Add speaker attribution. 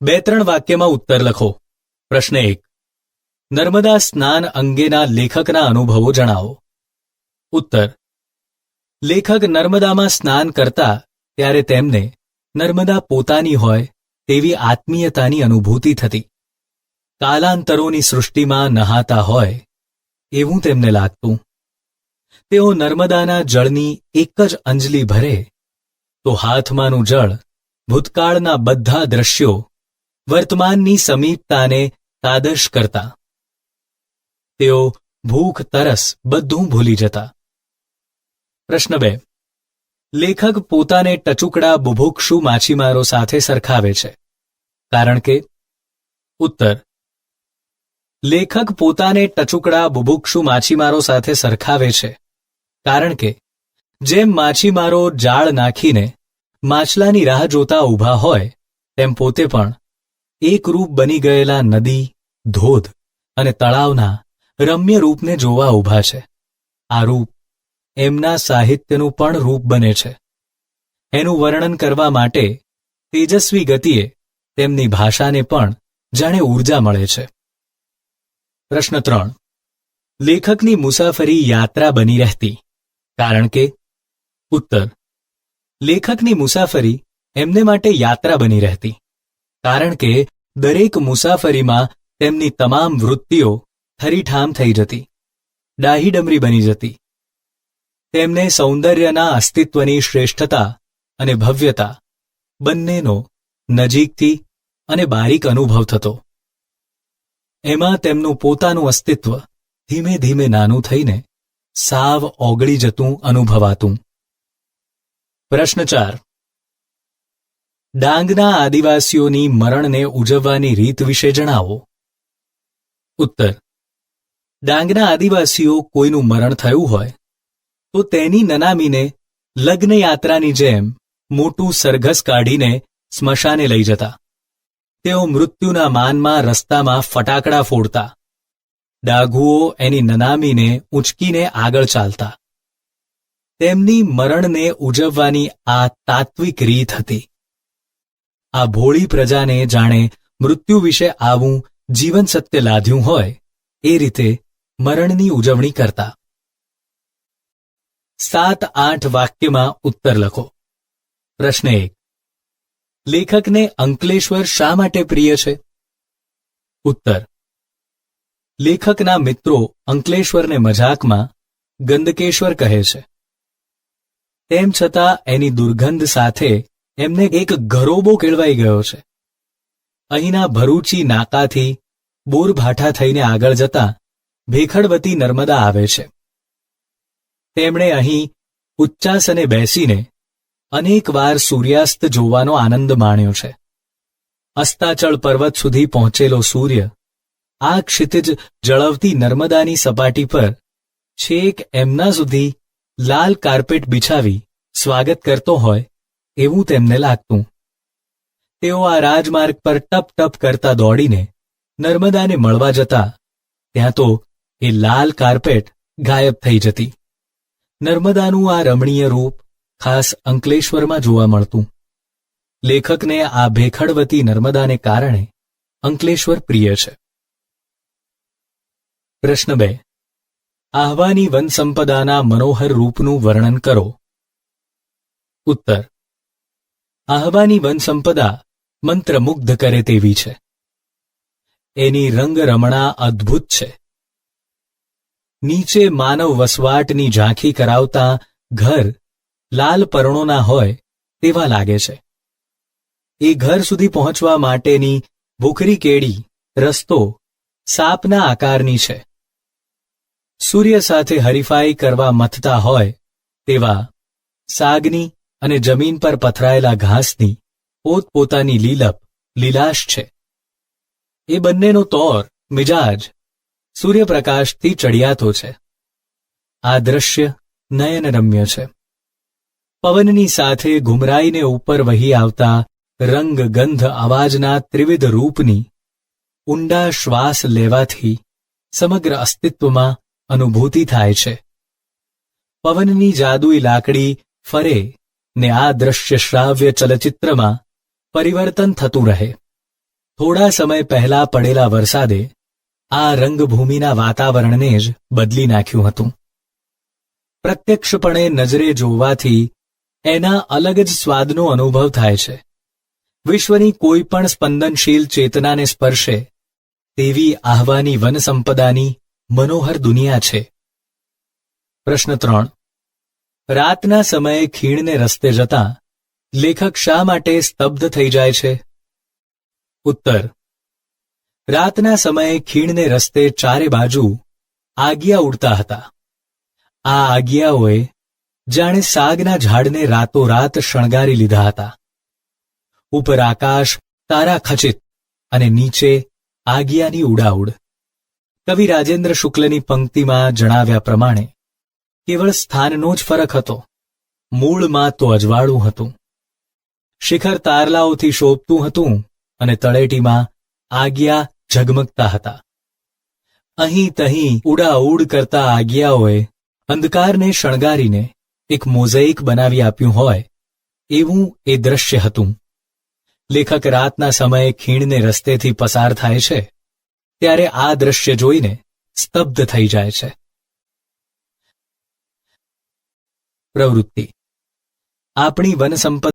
Speaker 1: 2-3 વાક્યમાં ઉત્તર લખો. પ્રશ્ન 1. નર્મદા સ્નાન અંગેના લેખકના અનુભવો જણાવો. ઉત્તર. લેખક નર્મદામાં સ્નાન કરતા ત્યારે તેમને નર્મદા પોતાની હોય તેવી આત્મીયતાની અનુભૂતિ થતી. કાલાંતરોની સૃષ્ટિમાં નહાતા હોય એવું તેમને લાગતું. તેઓ નર્મદાના જળની એક જ અંજલી ભરે તો હાથમાંનું જળ ભૂતકાળના બધા દ્રશ્યો વર્તમાનની સમીપતાને તાદશ કરતા. તેઓ ભૂખ તરસ બધું ભૂલી જતા. પ્રશ્ન 2. લેખક પોતાને ટચુકડા બુભુક્ષુ માછીમારો સાથે સરખાવે છે, કારણ કે. ઉત્તર. લેખક પોતાને ટચુકડા બુભુક્ષુ માછીમારો સાથે સરખાવે છે કારણ કે જેમ માછીમારો જાળ નાખીને માછલાની રાહ જોતા ઊભા હોય તેમ પોતે પણ એકરૂપ બની ગયેલા નદી, ધોધ અને તળાવના રમ્ય રૂપને જોવા ઊભા છે. આ રૂપ એમના સાહિત્યનું પણ રૂપ બને છે. એનું વર્ણન કરવા માટે તેજસ્વી ગતિએ તેમની ભાષાને પણ જાણે ઊર્જા મળે છે. પ્રશ્ન 3. લેખકની મુસાફરી યાત્રા બની રહેતી, કારણ કે. ઉત્તર. લેખકની મુસાફરી એમને માટે યાત્રા બની રહેતી, કારણ કે દરેક મુસાફરીમાં તેમની તમામ વૃત્તિઓ થરીઠામ થઈ જતી, ડાહીડમરી બની જતી. તેમને સૌંદર્યના અસ્તિત્વની શ્રેષ્ઠતા અને ભવ્યતા બંનેનો નજીકથી અને બારીક અનુભવ થતો. એમાં તેમનું પોતાનું અસ્તિત્વ ધીમે ધીમે નાનું થઈને સાવ ઓગળી જતું અનુભવાતું. પ્રશ્ન 4. ડાંગના આદિવાસીઓની મરણને ઉજવવાની રીત વિશે જણાવો. ઉત્તર. ડાંગના આદિવાસીઓ કોઈનું મરણ થયું હોય તો તેની નનામીને લગ્નયાત્રાની જેમ મોટું સરઘસ કાઢીને સ્મશાને લઈ જતા. તેઓ મૃત્યુના માનમાં રસ્તામાં ફટાકડા ફોડતા. ડાઘુઓ એની નનામીને ઊંચકીને આગળ ચાલતા. તેમની મરણને ઉજવવાની આ તાત્વિક રીત હતી. આ ભોળી પ્રજાને જાણે મૃત્યુ વિશે આવું જીવન સત્ય લાદ્યું હોય એ રીતે મરણની ઉજવણી કરતા. 7-8 વાક્યમાં ઉત્તર લખો. પ્રશ્ન 1. લેખકને અંકલેશ્વર શા માટે પ્રિય છે? ઉત્તર. લેખકના મિત્રો અંકલેશ્વરને મજાકમાં ગંદકેશ્વર કહે છે. તેમ છતાં એની દુર્ગંધ સાથે એમને એક ઘરોબો કેળવાઈ ગયો છે. અહીંના ભરૂચી નાકાથી બોરભાઠા થઈને આગળ જતા ભેખડવતી નર્મદા આવે છે. તેમણે અહીં ઉચ્ચાસને બેસીને અનેકવાર સૂર્યાસ્ત જોવાનો આનંદ માણ્યો છે. અસ્તાચળ પર્વત સુધી પહોંચેલો સૂર્ય આ ક્ષિતિજ જળવતી નર્મદાની સપાટી પર છેક એમના સુધી લાલ કાર્પેટ બિછાવી સ્વાગત કરતો હોય એવું તેમને લાગતું. તેઓ આ રાજમાર્ગ પર ટપ ટપ કરતા દોડીને નર્મદાને મળવા જતા ત્યાં તો એ લાલ કાર્પેટ ગાયબ થઈ જતી. નર્મદાનું આ રમણીય રૂપ ખાસ અંકલેશ્વરમાં જોવા મળતું. લેખકને આ ભેખડવતી નર્મદાને કારણે અંકલેશ્વર પ્રિય છે. પ્રશ્ન 2. આહવાની વનસંપદાના મનોહર રૂપનું વર્ણન કરો. ઉત્તર. આહવાની વનસંપદા મંત્રમુગ્ધ કરે તેવી છે. એની રંગરમણા અદ્ભુત છે. નીચે માનવ વસવાટની ઝાંખી કરાવતા ઘર લાલ પરણોના હોય તેવા લાગે છે. એ ઘર સુધી પહોંચવા માટેની ભૂખરી કેડી રસ્તો સાપના આકારની છે. સૂર્ય સાથે હરીફાઈ કરવા મથતા હોય તેવા સાગની અને જમીન પર પથરાયેલા ઘાસની પોતપોતાની લીલાશ છે. એ બંનેનો તોર મિજાજ સૂર્યપ્રકાશથી ચડિયાતો છે. આ દ્રશ્ય નયનરમ્ય છે. પવનની સાથે ઘુમરાઈને ઉપર વહી આવતા રંગ ગંધ અવાજના ત્રિવિધ રૂપની ઊંડા શ્વાસ લેવાથી સમગ્ર અસ્તિત્વમાં અનુભૂતિ થાય છે. પવનની જાદુઈ લાકડી ફરે ને આ દ્રશ્ય શ્રાવ્ય ચલચિત્રમાં પરિવર્તન થતું રહે. થોડા સમય પહેલા પડેલા વરસાદે આ રંગભૂમિના વાતાવરણને જ બદલી નાખ્યું હતું. પ્રત્યક્ષપણે નજરે જોવાથી એના અલગ જ સ્વાદનો અનુભવ થાય છે. વિશ્વની કોઈ પણ સ્પંદનશીલ ચેતનાને સ્પર્શે તેવી આહવાની વનસંપદાની મનોહર દુનિયા છે. પ્રશ્ન 3. રાતના સમયે ખીણને રસ્તે જતાં લેખક શા માટે સ્તબ્ધ થઈ જાય છે? ઉત્તર. રાતના સમયે ખીણને રસ્તે ચારે બાજુ આગિયા ઉડતા હતા. આ આગિયાઓએ જાણે સાગના ઝાડને રાતોરાત શણગારી લીધા હતા. ઉપર આકાશ તારાખચિત અને નીચે આગિયાની ઉડાઉડ. કવિ રાજેન્દ્ર શુક્લની પંક્તિમાં જણાવ્યા પ્રમાણે કેવળ સ્થાનનો જ ફરક હતો. મૂળમાં તો અજવાળું હતું. શિખર તારલાઓથી શોભતું હતું અને તળેટીમાં આગિયા ઝગમગતા હતા. અહીં તહીં ઉડાઉડ કરતા આગિયાઓએ અંધકારને શણગારીને એક મોઝેઇક બનાવી આપ્યું હોય એવું એ દ્રશ્ય હતું. લેખક રાતના સમયે ખીણને રસ્તેથી પસાર થાય છે ત્યારે આ દ્રશ્ય જોઈને સ્તબ્ધ થઈ જાય છે. પ્રવૃત્તિ. આપણી વનસંપદા